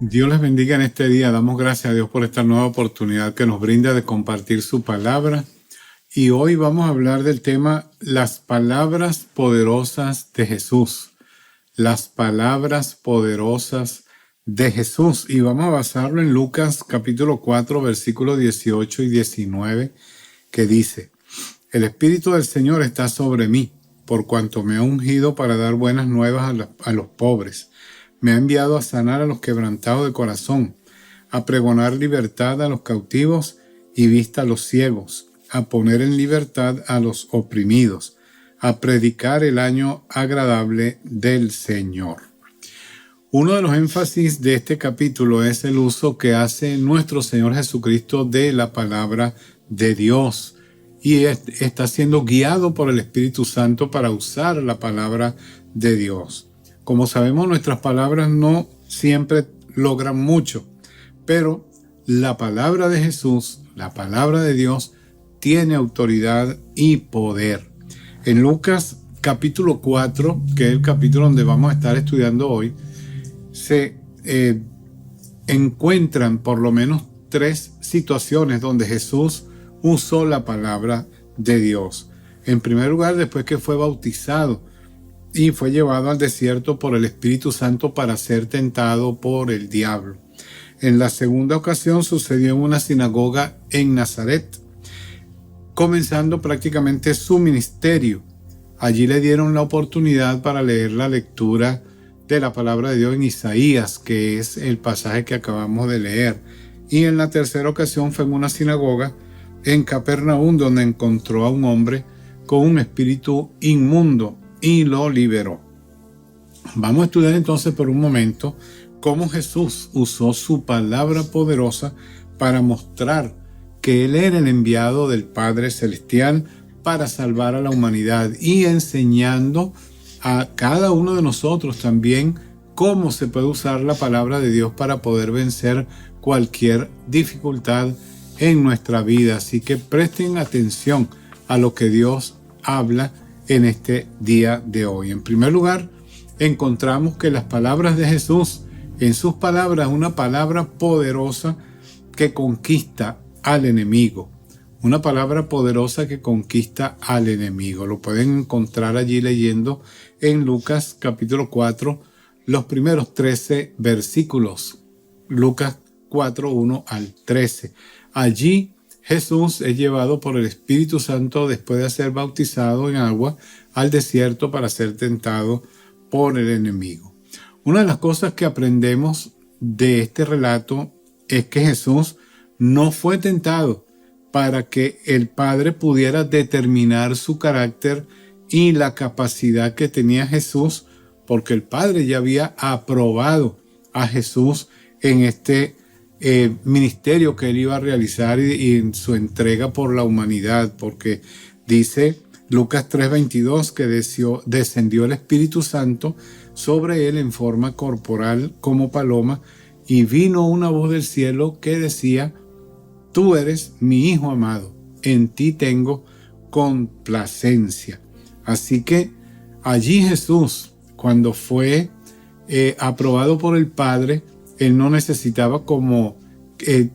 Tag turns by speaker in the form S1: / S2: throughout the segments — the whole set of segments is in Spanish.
S1: Dios les bendiga en este día. Damos gracias a Dios por esta nueva oportunidad que nos brinda de compartir su palabra. Y hoy vamos a hablar del tema las palabras poderosas de Jesús. Las palabras poderosas de Jesús. Y vamos a basarlo en Lucas capítulo 4, versículos 18 y 19, que dice: El Espíritu del Señor está sobre mí, por cuanto me ha ungido para dar buenas nuevas a los pobres. Me ha enviado a sanar a los quebrantados de corazón, a pregonar libertad a los cautivos y vista a los ciegos, a poner en libertad a los oprimidos, a predicar el año agradable del Señor. Uno de los énfasis de este capítulo es el uso que hace nuestro Señor Jesucristo de la palabra de Dios. Y está siendo guiado por el Espíritu Santo para usar la palabra de Dios. Como sabemos, nuestras palabras no siempre logran mucho, pero la palabra de Jesús, la palabra de Dios, tiene autoridad y poder. En Lucas capítulo 4, que es el capítulo donde vamos a estar estudiando hoy, se encuentran por lo menos 3 situaciones donde Jesús usó la palabra de Dios. En primer lugar, después que fue bautizado y fue llevado al desierto por el Espíritu Santo para ser tentado por el diablo. En la segunda ocasión sucedió en una sinagoga en Nazaret, comenzando prácticamente su ministerio. Allí le dieron la oportunidad para leer la lectura de la palabra de Dios en Isaías, que es el pasaje que acabamos de leer. Y en la tercera ocasión fue en una sinagoga en Capernaum, donde encontró a un hombre con un espíritu inmundo y lo liberó. Vamos a estudiar entonces por un momento cómo Jesús usó su palabra poderosa para mostrar que Él era el enviado del Padre Celestial para salvar a la humanidad, y enseñando a cada uno de nosotros también cómo se puede usar la palabra de Dios para poder vencer cualquier dificultad en nuestra vida. Así que presten atención a lo que Dios habla en este día de hoy. En primer lugar, encontramos que las palabras de Jesús, en sus palabras, una palabra poderosa que conquista al enemigo. Una palabra poderosa que conquista al enemigo. Lo pueden encontrar allí leyendo en Lucas capítulo 4, los primeros 13 versículos. Lucas 4, 1 al 13. Allí Jesús es llevado por el Espíritu Santo después de ser bautizado en agua al desierto para ser tentado por el enemigo. Una de las cosas que aprendemos de este relato es que Jesús no fue tentado para que el Padre pudiera determinar su carácter y la capacidad que tenía Jesús, porque el Padre ya había aprobado a Jesús en este ministerio que Él iba a realizar y en su entrega por la humanidad, porque dice Lucas 3:22 que descendió el Espíritu Santo sobre Él en forma corporal como paloma, y vino una voz del cielo que decía: Tú eres mi Hijo amado, en ti tengo complacencia. Así que allí Jesús, cuando fue aprobado por el Padre, Él no necesitaba como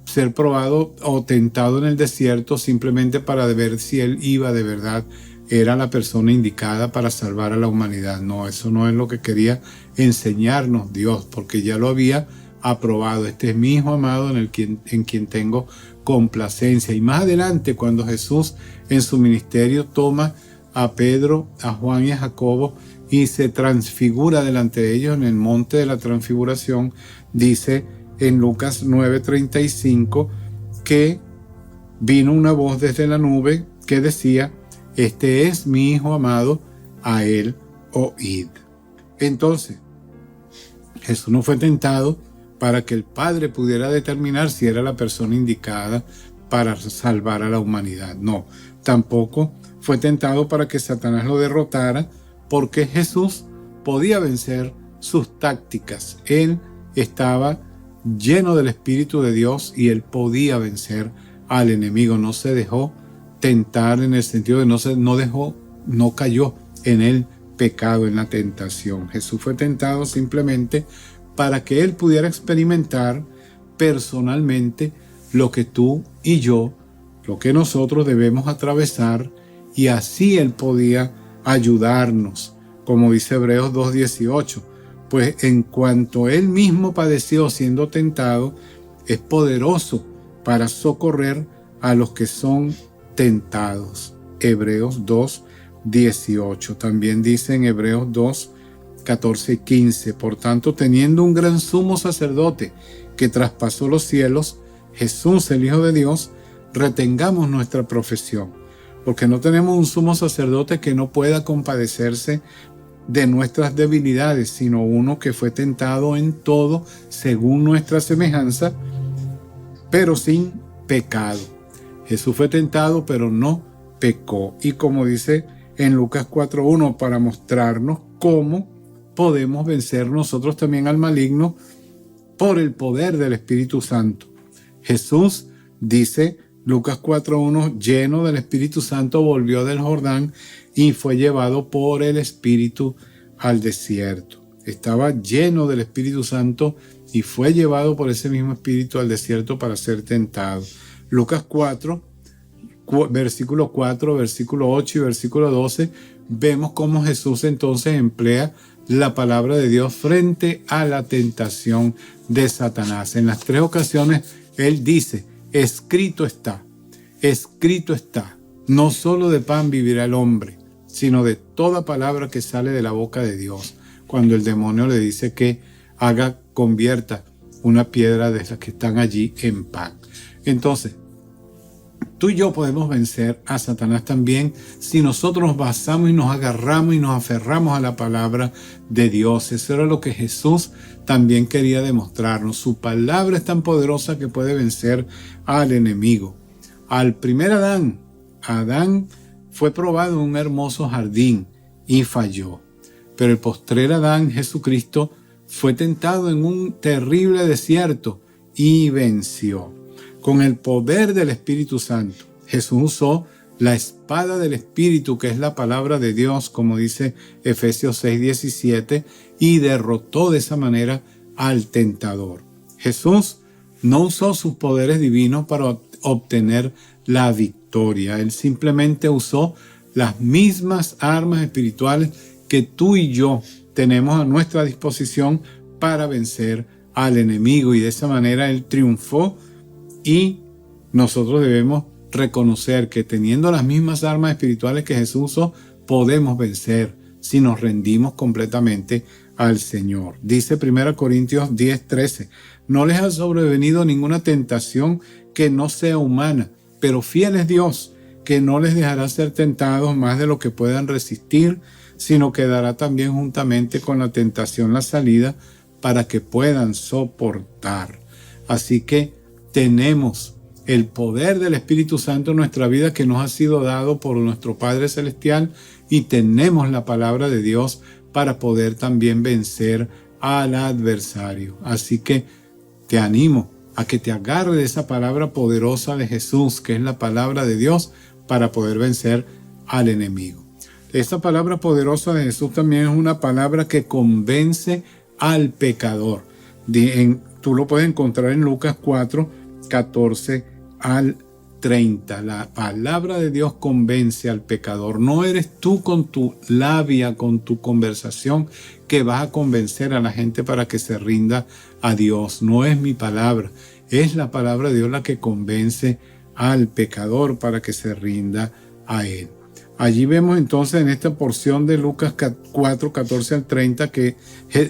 S1: ser probado o tentado en el desierto simplemente para ver si Él iba de verdad, era la persona indicada para salvar a la humanidad. No, eso no es lo que quería enseñarnos Dios, porque ya lo había aprobado. Este es mi Hijo amado en quien tengo complacencia. Y más adelante, cuando Jesús en su ministerio toma a Pedro, a Juan y a Jacobo y se transfigura delante de ellos en el monte de la transfiguración, dice en Lucas 9:35 que vino una voz desde la nube que decía: Este es mi Hijo amado, a Él oíd. Entonces, Jesús no fue tentado para que el Padre pudiera determinar si era la persona indicada para salvar a la humanidad. No, tampoco fue tentado para que Satanás lo derrotara, porque Jesús podía vencer sus tácticas. Él estaba lleno del Espíritu de Dios y Él podía vencer al enemigo. No se dejó tentar en el sentido de no cayó en el pecado, en la tentación. Jesús fue tentado simplemente para que él pudiera experimentar personalmente lo que tú y yo, lo que nosotros debemos atravesar, y así él podía ayudarnos, como dice Hebreos 2:18, pues en cuanto él mismo padeció siendo tentado, es poderoso para socorrer a los que son tentados. Hebreos 2:18. También dice en Hebreos 2:14 y 15, por tanto, teniendo un gran sumo sacerdote que traspasó los cielos, Jesús, el Hijo de Dios, retengamos nuestra profesión, porque no tenemos un sumo sacerdote que no pueda compadecerse de nuestras debilidades, sino uno que fue tentado en todo según nuestra semejanza, pero sin pecado. Jesús fue tentado, pero no pecó. Y como dice en Lucas 4:1, para mostrarnos cómo podemos vencer nosotros también al maligno por el poder del Espíritu Santo. Jesús, dice Lucas 4:1, lleno del Espíritu Santo, volvió del Jordán y fue llevado por el Espíritu al desierto. Estaba lleno del Espíritu Santo y fue llevado por ese mismo Espíritu al desierto para ser tentado. Lucas 4, versículo 4, versículo 8 y versículo 12, vemos cómo Jesús entonces emplea la palabra de Dios frente a la tentación de Satanás. En las tres ocasiones él dice: escrito está, no solo de pan vivirá el hombre, sino de toda palabra que sale de la boca de Dios. Cuando el demonio le dice que convierta una piedra de las que están allí en pan. Entonces, tú y yo podemos vencer a Satanás también si nosotros nos basamos y nos agarramos y nos aferramos a la palabra de Dios. Eso era lo que Jesús también quería demostrarnos. Su palabra es tan poderosa que puede vencer al enemigo. Al primer Adán fue probado en un hermoso jardín y falló. Pero el postrer Adán, Jesucristo, fue tentado en un terrible desierto y venció. Con el poder del Espíritu Santo, Jesús usó la espada del Espíritu, que es la palabra de Dios, como dice Efesios 6:17, y derrotó de esa manera al tentador. Jesús no usó sus poderes divinos para obtener la victoria. Él simplemente usó las mismas armas espirituales que tú y yo tenemos a nuestra disposición para vencer al enemigo, y de esa manera él triunfó. Y nosotros debemos reconocer que teniendo las mismas armas espirituales que Jesús usó, podemos vencer si nos rendimos completamente al Señor. Dice 1 Corintios 10:13, no les ha sobrevenido ninguna tentación que no sea humana, pero fiel es Dios, que no les dejará ser tentados más de lo que puedan resistir, sino que dará también juntamente con la tentación la salida para que puedan soportar. Así que tenemos el poder del Espíritu Santo en nuestra vida, que nos ha sido dado por nuestro Padre Celestial, y tenemos la palabra de Dios para poder también vencer al adversario. Así que te animo a que te agarres de esa palabra poderosa de Jesús, que es la palabra de Dios, para poder vencer al enemigo. Esta palabra poderosa de Jesús también es una palabra que convence al pecador. Tú lo puedes encontrar en Lucas 4:14 al 30. La palabra de Dios convence al pecador. No eres tú con tu labia, con tu conversación, que vas a convencer a la gente para que se rinda a Dios. No es mi palabra. Es la palabra de Dios la que convence al pecador para que se rinda a Él. Allí vemos entonces en esta porción de Lucas 4:14 al 30 que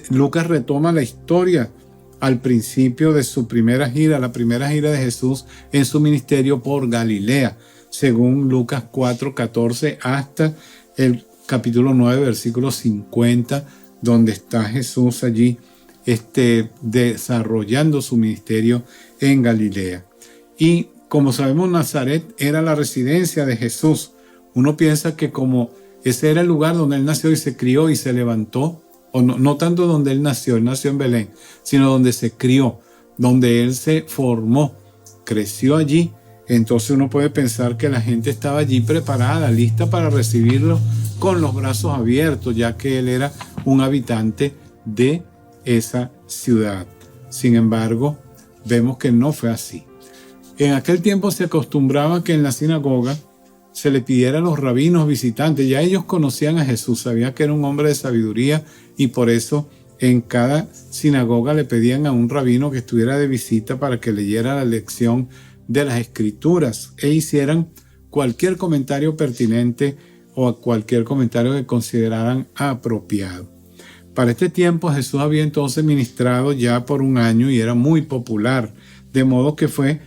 S1: Lucas retoma la historia al principio de su primera gira, la primera gira de Jesús en su ministerio por Galilea, según Lucas 4:14 hasta el capítulo 9, versículo 50, donde está Jesús allí desarrollando su ministerio en Galilea. Y como sabemos, Nazaret era la residencia de Jesús. Uno piensa que como ese era el lugar donde él nació y se crió y se levantó, o no tanto donde él nació en Belén, sino donde se crió, donde él se formó, creció allí. Entonces uno puede pensar que la gente estaba allí preparada, lista para recibirlo con los brazos abiertos, ya que él era un habitante de esa ciudad. Sin embargo, vemos que no fue así. En aquel tiempo se acostumbraba que en la sinagoga se le pidiera a los rabinos visitantes. Ya ellos conocían a Jesús, sabían que era un hombre de sabiduría y por eso en cada sinagoga le pedían a un rabino que estuviera de visita para que leyera la lección de las Escrituras e hicieran cualquier comentario pertinente o cualquier comentario que consideraran apropiado. Para este tiempo Jesús había entonces ministrado ya por un año y era muy popular, de modo que fue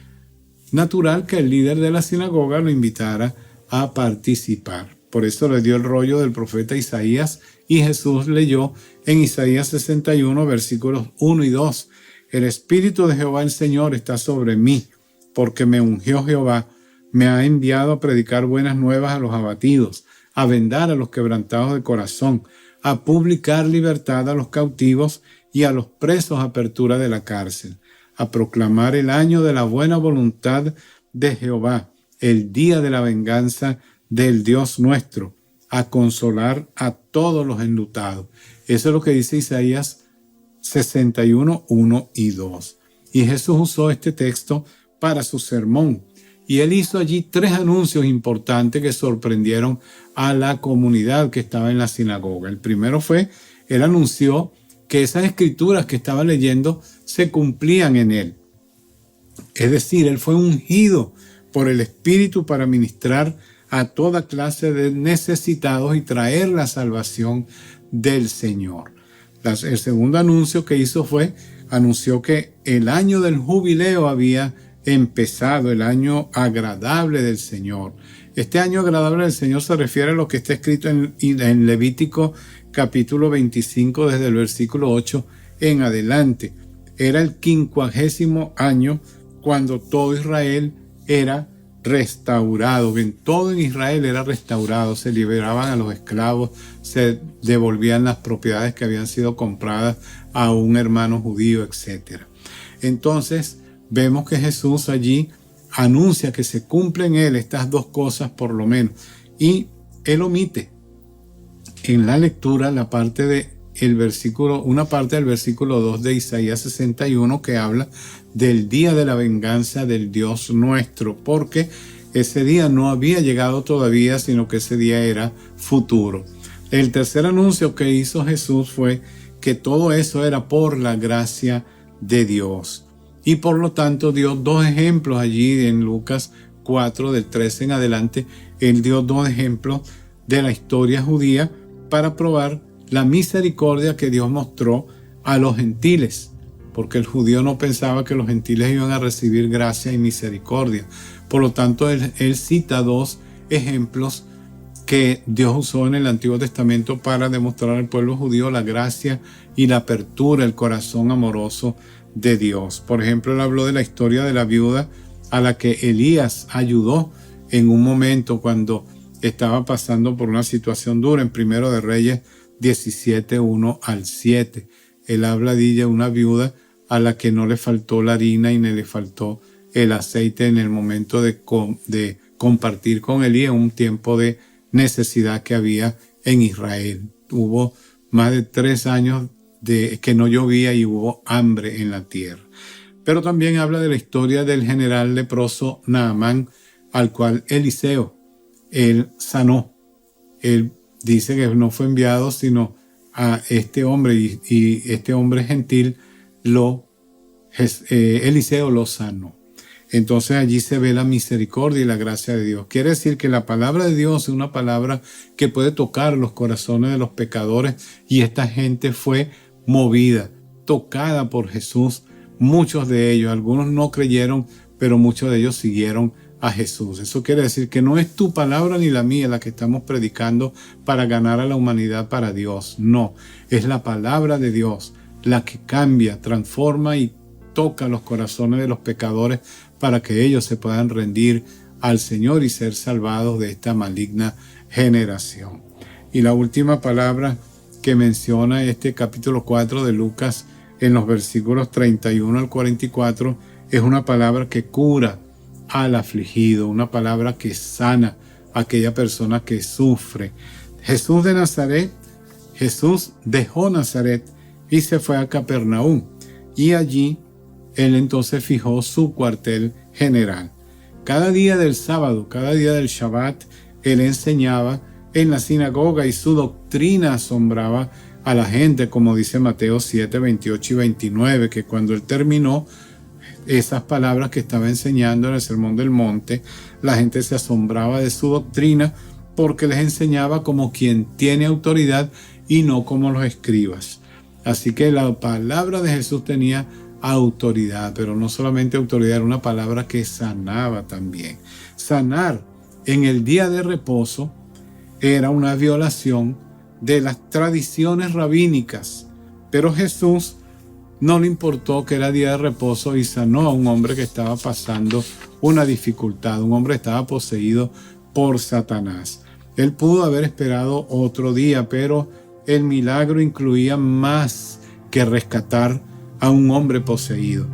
S1: natural que el líder de la sinagoga lo invitara a participar. Por eso le dio el rollo del profeta Isaías y Jesús leyó en Isaías 61, versículos 1 y 2. El Espíritu de Jehová el Señor está sobre mí, porque me ungió Jehová, me ha enviado a predicar buenas nuevas a los abatidos, a vendar a los quebrantados de corazón, a publicar libertad a los cautivos y a los presos apertura de la cárcel, a proclamar el año de la buena voluntad de Jehová, el día de la venganza del Dios nuestro, a consolar a todos los enlutados. Eso es lo que dice Isaías 61, 1 y 2. Y Jesús usó este texto para su sermón. Y él hizo allí 3 anuncios importantes que sorprendieron a la comunidad que estaba en la sinagoga. El primero fue, él anunció que esas escrituras que estaba leyendo se cumplían en él. Es decir, él fue ungido por el Espíritu para ministrar a toda clase de necesitados y traer la salvación del Señor. El segundo anuncio que hizo anunció que el año del jubileo había empezado, el año agradable del Señor. Este año agradable del Señor se refiere a lo que está escrito en Levítico capítulo 25 desde el versículo 8 en adelante. Era el 50º año cuando todo Israel era restaurado. Bien, todo en Israel era restaurado, se liberaban a los esclavos, se devolvían las propiedades que habían sido compradas a un hermano judío, etc. Entonces, vemos que Jesús allí anuncia que se cumplen en él estas 2 cosas por lo menos. Y él omite en la lectura una parte del versículo 2 de Isaías 61 que habla del día de la venganza del Dios nuestro, porque ese día no había llegado todavía, sino que ese día era futuro. El tercer anuncio que hizo Jesús fue que todo eso era por la gracia de Dios. Y por lo tanto dio 2 ejemplos allí en Lucas 4, del 13 en adelante. Él dio 2 ejemplos de la historia judía para probar la misericordia que Dios mostró a los gentiles, porque el judío no pensaba que los gentiles iban a recibir gracia y misericordia. Por lo tanto, él cita 2 ejemplos que Dios usó en el Antiguo Testamento para demostrar al pueblo judío la gracia y la apertura, el corazón amoroso de Dios. Por ejemplo, él habló de la historia de la viuda a la que Elías ayudó en un momento cuando estaba pasando por una situación dura, en Primero de Reyes 17, 1 al 7. Él habla de una viuda a la que no le faltó la harina y ni le faltó el aceite en el momento de compartir con Elías un tiempo de necesidad que había en Israel. Hubo más de 3 años de que no llovía y hubo hambre en la tierra. Pero también habla de la historia del general leproso Naamán, al cual Eliseo, él sanó. Él dice que no fue enviado sino a este hombre y este hombre gentil Eliseo lo sanó. Entonces allí se ve la misericordia y la gracia de Dios. Quiere decir que la palabra de Dios es una palabra que puede tocar los corazones de los pecadores y esta gente fue movida, tocada por Jesús. Muchos de ellos, algunos no creyeron, pero muchos de ellos siguieron a Jesús. Eso quiere decir que no es tu palabra ni la mía la que estamos predicando para ganar a la humanidad para Dios. No, es la palabra de Dios la que cambia, transforma y toca los corazones de los pecadores para que ellos se puedan rendir al Señor y ser salvados de esta maligna generación. Y la última palabra que menciona este capítulo 4 de Lucas en los versículos 31 al 44 es una palabra que cura al afligido, una palabra que sana a aquella persona que sufre. Jesús dejó Nazaret y se fue a Capernaum. y allí él entonces fijó su cuartel general. Cada día del sábado, cada día del Shabbat, él enseñaba en la sinagoga y su doctrina asombraba a la gente, como dice Mateo 7, 28 y 29, que cuando él terminó esas palabras que estaba enseñando en el Sermón del Monte, la gente se asombraba de su doctrina porque les enseñaba como quien tiene autoridad y no como los escribas. Así que la palabra de Jesús tenía autoridad, pero no solamente autoridad, era una palabra que sanaba también. Sanar en el día de reposo era una violación de las tradiciones rabínicas, pero Jesús no le importó que era día de reposo y sanó a un hombre que estaba pasando una dificultad. Un hombre estaba poseído por Satanás. Él pudo haber esperado otro día, pero el milagro incluía más que rescatar a un hombre poseído.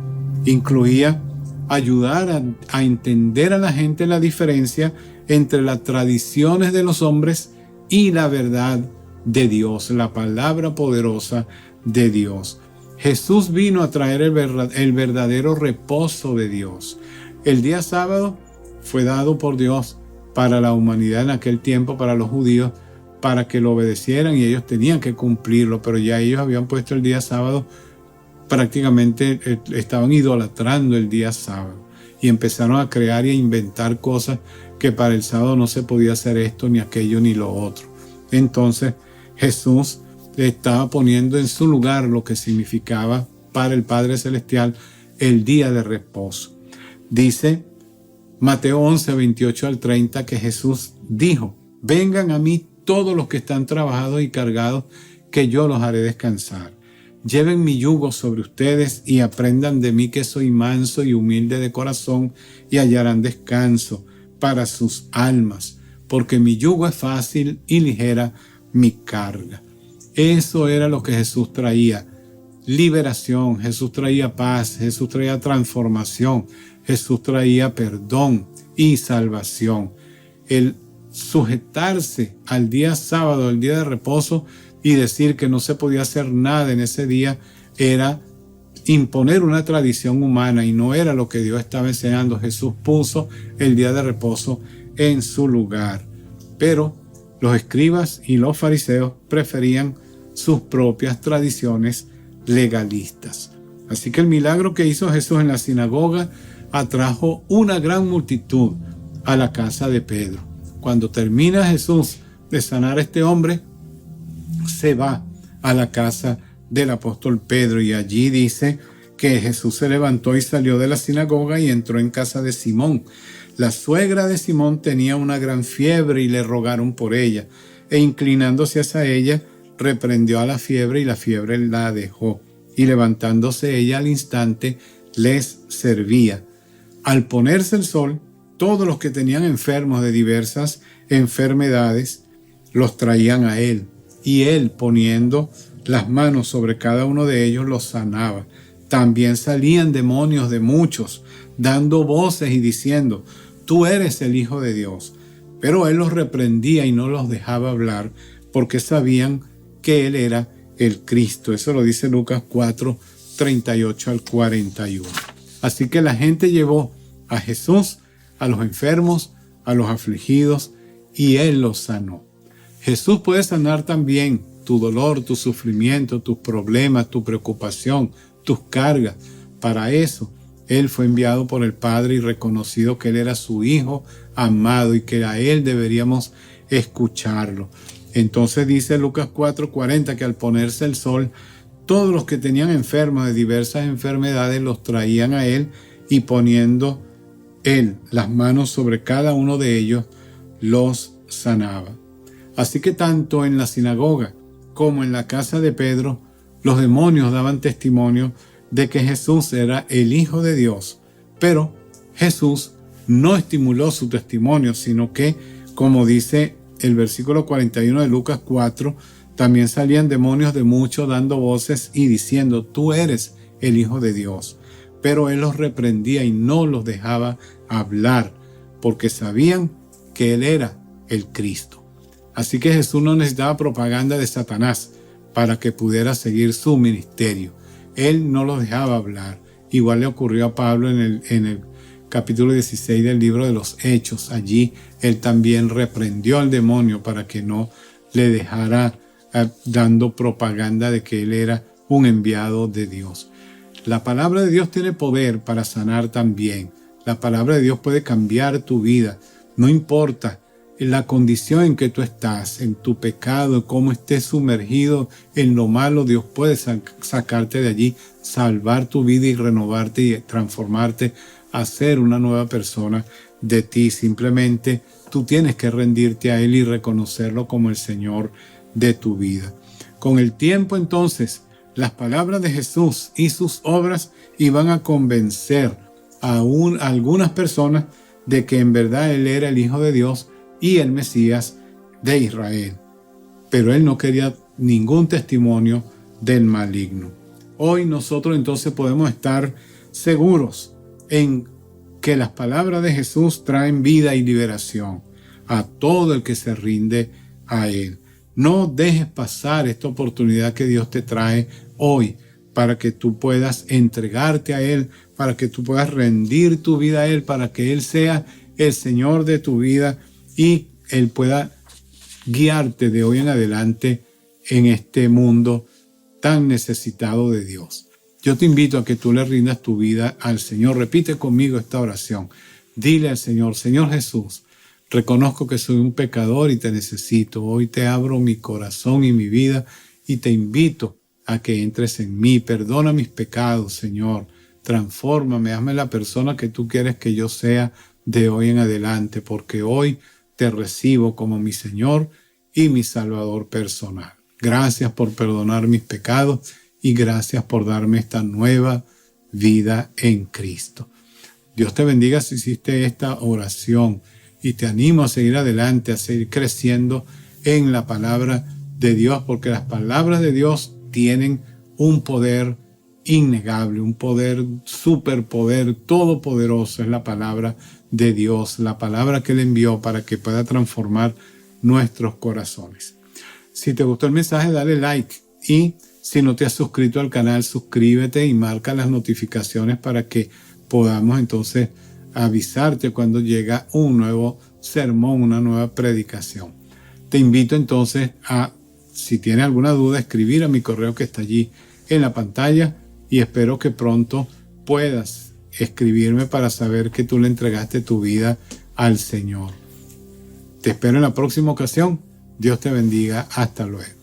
S1: Incluía ayudar a entender a la gente la diferencia entre las tradiciones de los hombres y la verdad de Dios, la palabra poderosa de Dios. Jesús vino a traer el verdadero reposo de Dios. El día sábado fue dado por Dios para la humanidad en aquel tiempo, para los judíos, para que lo obedecieran y ellos tenían que cumplirlo, pero ya ellos habían puesto el día sábado, prácticamente estaban idolatrando el día sábado y empezaron a crear y a inventar cosas que para el sábado no se podía hacer esto, ni aquello, ni lo otro. Entonces Jesús estaba poniendo en su lugar lo que significaba para el Padre Celestial el día de reposo. Dice Mateo 11, 28 al 30 que Jesús dijo: vengan a mí todos los que están trabajados y cargados, que yo los haré descansar. Lleven mi yugo sobre ustedes y aprendan de mí, que soy manso y humilde de corazón, y hallarán descanso para sus almas, porque mi yugo es fácil y ligera mi carga. Eso era lo que Jesús traía: liberación. Jesús traía paz, Jesús traía transformación, Jesús traía perdón y salvación. El sujetarse al día sábado, el día de reposo, y decir que no se podía hacer nada en ese día era imponer una tradición humana y no era lo que Dios estaba enseñando. Jesús puso el día de reposo en su lugar, pero los escribas y los fariseos preferían sus propias tradiciones legalistas. Así que el milagro que hizo Jesús en la sinagoga atrajo una gran multitud a la casa de Pedro. Cuando termina Jesús de sanar a este hombre, se va a la casa del apóstol Pedro y allí dice que Jesús se levantó y salió de la sinagoga y entró en casa de Simón. La suegra de Simón tenía una gran fiebre y le rogaron por ella, e inclinándose hacia ella, reprendió a la fiebre y la fiebre la dejó, y levantándose ella al instante les servía. Al ponerse el sol, todos los que tenían enfermos de diversas enfermedades los traían a él, y él, poniendo las manos sobre cada uno de ellos, los sanaba. También salían demonios de muchos, dando voces y diciendo: tú eres el Hijo de Dios. Pero él los reprendía y no los dejaba hablar, porque sabían que él era el Cristo. Eso lo dice Lucas 4, 38 al 41. Así que la gente llevó a Jesús a los enfermos, a los afligidos, y él los sanó. Jesús puede sanar también tu dolor, tu sufrimiento, tus problemas, tu preocupación, tus cargas. Para eso él fue enviado por el Padre y reconocido que él era su Hijo amado y que a él deberíamos escucharlo. Entonces dice Lucas 4:40 que al ponerse el sol, todos los que tenían enfermos de diversas enfermedades los traían a él, y poniendo él las manos sobre cada uno de ellos, los sanaba. Así que tanto en la sinagoga como en la casa de Pedro, los demonios daban testimonio de que Jesús era el Hijo de Dios. Pero Jesús no estimuló su testimonio, sino que, como dice el versículo 41 de Lucas 4, también salían demonios de muchos dando voces y diciendo: tú eres el Hijo de Dios. Pero él los reprendía y no los dejaba hablar, porque sabían que él era el Cristo. Así que Jesús no necesitaba propaganda de Satanás para que pudiera seguir su ministerio. él no los dejaba hablar. Igual le ocurrió a Pablo en el capítulo 16 del libro de los Hechos. Allí él también reprendió al demonio para que no le dejara dando propaganda de que él era un enviado de Dios. La palabra de Dios tiene poder para sanar también. La palabra de Dios puede cambiar tu vida. No importa la condición en que tú estás, en tu pecado, cómo estés sumergido en lo malo, Dios puede sacarte de allí, salvar tu vida y renovarte y transformarte a ser una nueva persona de ti. Simplemente tú tienes que rendirte a Él y reconocerlo como el Señor de tu vida. Con el tiempo, entonces, las palabras de Jesús y sus obras iban a convencer a algunas personas de que en verdad Él era el Hijo de Dios y el Mesías de Israel. Pero Él no quería ningún testimonio del maligno. Hoy nosotros entonces podemos estar seguros en que las palabras de Jesús traen vida y liberación a todo el que se rinde a Él. No dejes pasar esta oportunidad que Dios te trae hoy para que tú puedas entregarte a Él, para que tú puedas rendir tu vida a Él, para que Él sea el Señor de tu vida y Él pueda guiarte de hoy en adelante en este mundo tan necesitado de Dios. Yo te invito a que tú le rindas tu vida al Señor. Repite conmigo esta oración. Dile al Señor: Señor Jesús, reconozco que soy un pecador y te necesito. Hoy te abro mi corazón y mi vida y te invito a que entres en mí. Perdona mis pecados, Señor. Transfórmame, hazme la persona que tú quieres que yo sea de hoy en adelante, porque hoy te recibo como mi Señor y mi Salvador personal. Gracias por perdonar mis pecados y gracias por darme esta nueva vida en Cristo. Dios te bendiga si hiciste esta oración y te animo a seguir adelante, a seguir creciendo en la palabra de Dios, porque las palabras de Dios tienen un poder innegable, un poder, superpoder, todopoderoso. Es la palabra de Dios, la palabra que Él envió para que pueda transformar nuestros corazones. Si te gustó el mensaje, dale like, y si no te has suscrito al canal, suscríbete y marca las notificaciones para que podamos entonces avisarte cuando llega un nuevo sermón, una nueva predicación. Te invito entonces a, si tienes alguna duda, escribir a mi correo que está allí en la pantalla, y espero que pronto puedas escribirme para saber que tú le entregaste tu vida al Señor. Te espero en la próxima ocasión. Dios te bendiga. Hasta luego.